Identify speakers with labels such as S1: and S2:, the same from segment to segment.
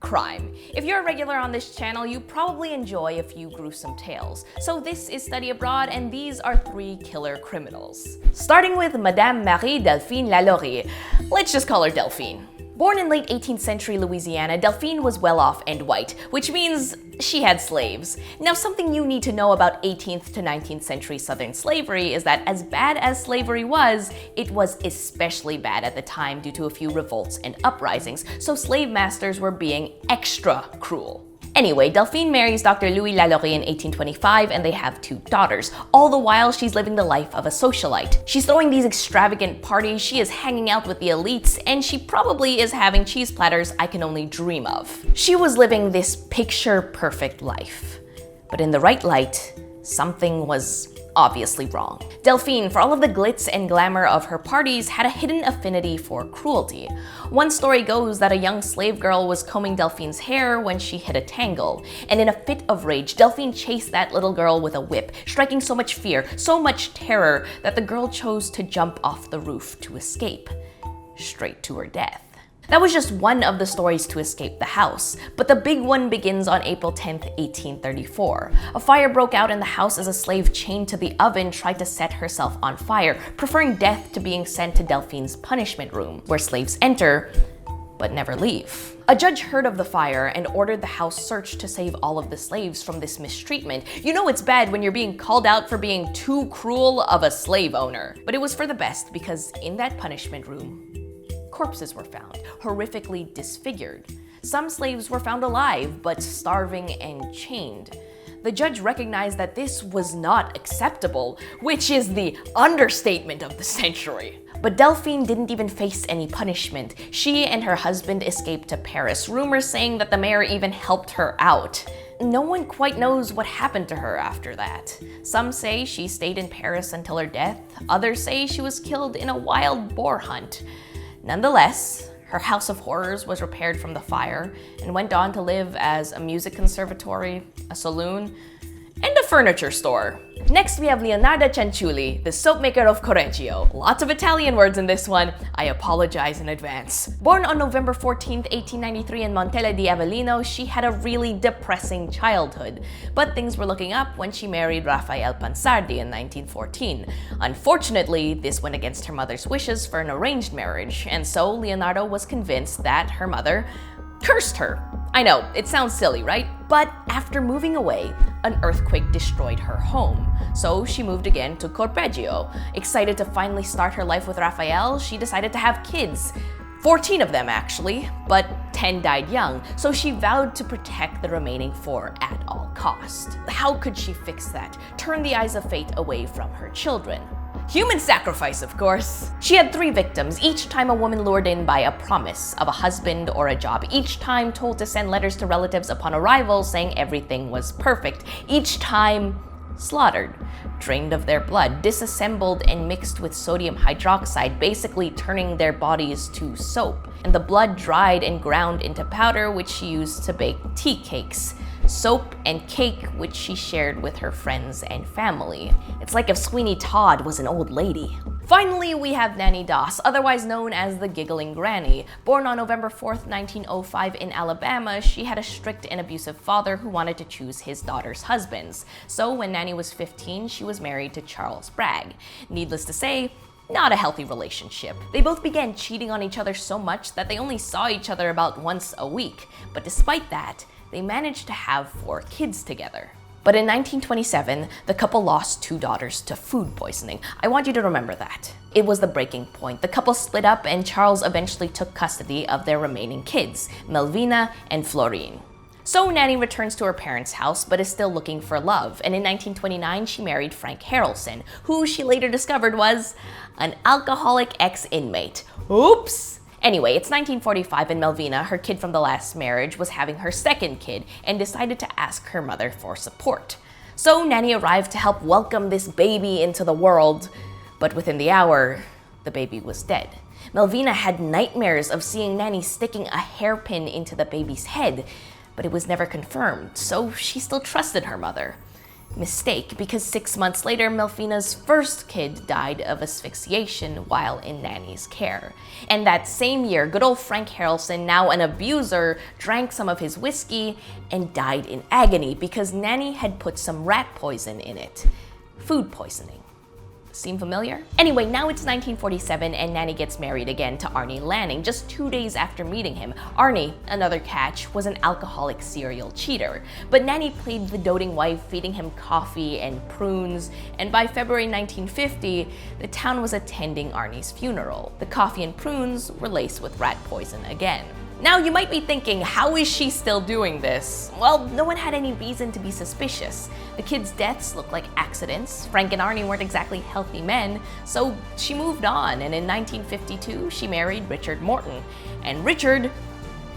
S1: Crime. If you're a regular on this channel, you probably enjoy a few gruesome tales. So this is Study Abroad, and these are 3 killer criminals. Starting with Madame Marie Dalphine Lalaurie. Let's just call her Delphine. Born in late 18th century Louisiana, Delphine was well off and white, which means she had slaves. Now, something you need to know about 18th to 19th century Southern slavery is that as bad as slavery was, it was especially bad at the time due to a few revolts and uprisings, so slave masters were being extra cruel. Anyway, Delphine marries Dr. Louis Lalaurie in 1825 and they have 2 daughters. All the while, she's living the life of a socialite. She's throwing these extravagant parties, she is hanging out with the elites, and she probably is having cheese platters I can only dream of. She was living this picture-perfect life. But in the right light, something was obviously wrong. Delphine, for all of the glitz and glamour of her parties, had a hidden affinity for cruelty. One story goes that a young slave girl was combing Delphine's hair when she hit a tangle, and in a fit of rage, Delphine chased that little girl with a whip, striking so much fear, so much terror, that the girl chose to jump off the roof to escape, straight to her death. That was just one of the stories to escape the house, but the big one begins on April 10th, 1834. A fire broke out in the house as a slave chained to the oven tried to set herself on fire, preferring death to being sent to Delphine's punishment room, where slaves enter, but never leave. A judge heard of the fire and ordered the house searched to save all of the slaves from this mistreatment. You know it's bad when you're being called out for being too cruel of a slave owner. But it was for the best, because in that punishment room, corpses were found, horrifically disfigured. Some slaves were found alive, but starving and chained. The judge recognized that this was not acceptable, which is the understatement of the century. But Delphine didn't even face any punishment. She and her husband escaped to Paris, rumors saying that the mayor even helped her out. No one quite knows what happened to her after that. Some say she stayed in Paris until her death, others say she was killed in a wild boar hunt. Nonetheless, her house of horrors was repaired from the fire and went on to live as a music conservatory, a saloon, and a furniture store. Next, we have Leonardo Cianciulli, the soap maker of Correggio. Lots of Italian words in this one. I apologize in advance. Born on November 14th, 1893 in Montella di Avellino, she had a really depressing childhood. But things were looking up when she married Raphael Pansardi in 1914. Unfortunately, this went against her mother's wishes for an arranged marriage, and so Leonardo was convinced that her mother cursed her. I know, it sounds silly, right? But after moving away, an earthquake destroyed her home. So she moved again to Correggio. Excited to finally start her life with Raphael, she decided to have kids. 14 of them actually, but 10 died young, so she vowed to protect the remaining 4 at all cost. How could she fix that? Turn the eyes of fate away from her children? Human sacrifice, of course. She had 3 victims, each time a woman lured in by a promise of a husband or a job, each time told to send letters to relatives upon arrival saying everything was perfect, each time slaughtered, drained of their blood, disassembled and mixed with sodium hydroxide, basically turning their bodies to soap. And the blood dried and ground into powder, which she used to bake tea cakes. Soap and cake, which she shared with her friends and family. It's like if Sweeney Todd was an old lady. Finally, we have Nanny Doss, otherwise known as the Giggling Granny. Born on November 4th, 1905 in Alabama, she had a strict and abusive father who wanted to choose his daughter's husbands. So when Nanny was 15, she was married to Charles Bragg. Needless to say, not a healthy relationship. They both began cheating on each other so much that they only saw each other about once a week. But despite that, they managed to have 4 kids together. But in 1927, the couple lost 2 daughters to food poisoning. I want you to remember that. It was the breaking point. The couple split up and Charles eventually took custody of their remaining kids, Melvina and Florine. So Nanny returns to her parents' house but is still looking for love, and in 1929 she married Frank Harrelson, who she later discovered was an alcoholic ex-inmate. Oops! Anyway, it's 1945 and Melvina, her kid from the last marriage, was having her 2nd kid and decided to ask her mother for support. So Nanny arrived to help welcome this baby into the world, but within the hour, the baby was dead. Melvina had nightmares of seeing Nanny sticking a hairpin into the baby's head, but it was never confirmed, so she still trusted her mother. Mistake, because 6 months later, Melfina's first kid died of asphyxiation while in Nanny's care. And that same year, good old Frank Harrelson, now an abuser, drank some of his whiskey and died in agony because Nanny had put some rat poison in it. Food poisoning. Seem familiar? Anyway, now it's 1947 and Nanny gets married again to Arnie Lanning just 2 days after meeting him. Arnie, another catch, was an alcoholic serial cheater. But Nanny played the doting wife, feeding him coffee and prunes, and by February 1950, the town was attending Arnie's funeral. The coffee and prunes were laced with rat poison again. Now you might be thinking, how is she still doing this? Well, no one had any reason to be suspicious. The kids' deaths looked like accidents. Frank and Arnie weren't exactly healthy men, so she moved on, and in 1952 she married Richard Morton. And Richard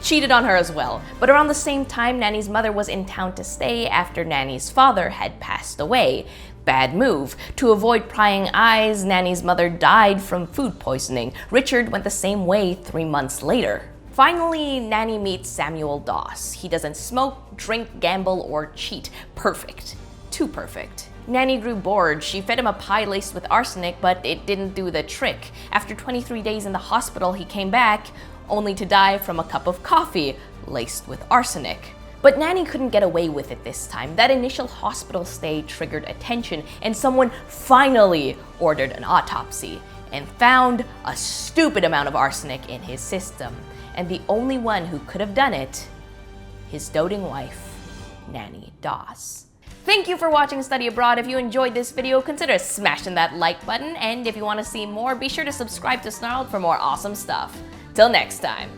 S1: cheated on her as well. But around the same time, Nanny's mother was in town to stay after Nanny's father had passed away. Bad move. To avoid prying eyes, Nanny's mother died from food poisoning. Richard went the same way 3 months later. Finally, Nanny meets Samuel Doss. He doesn't smoke, drink, gamble, or cheat. Perfect. Too perfect. Nanny grew bored. She fed him a pie laced with arsenic, but it didn't do the trick. After 23 days in the hospital, he came back, only to die from a cup of coffee laced with arsenic. But Nanny couldn't get away with it this time. That initial hospital stay triggered attention, and someone finally ordered an autopsy and found a stupid amount of arsenic in his system. And the only one who could have done it, his doting wife, Nanny Doss. Thank you for watching Study Abroad. If you enjoyed this video, consider smashing that like button. And if you want to see more, be sure to subscribe to Snarled for more awesome stuff. Till next time.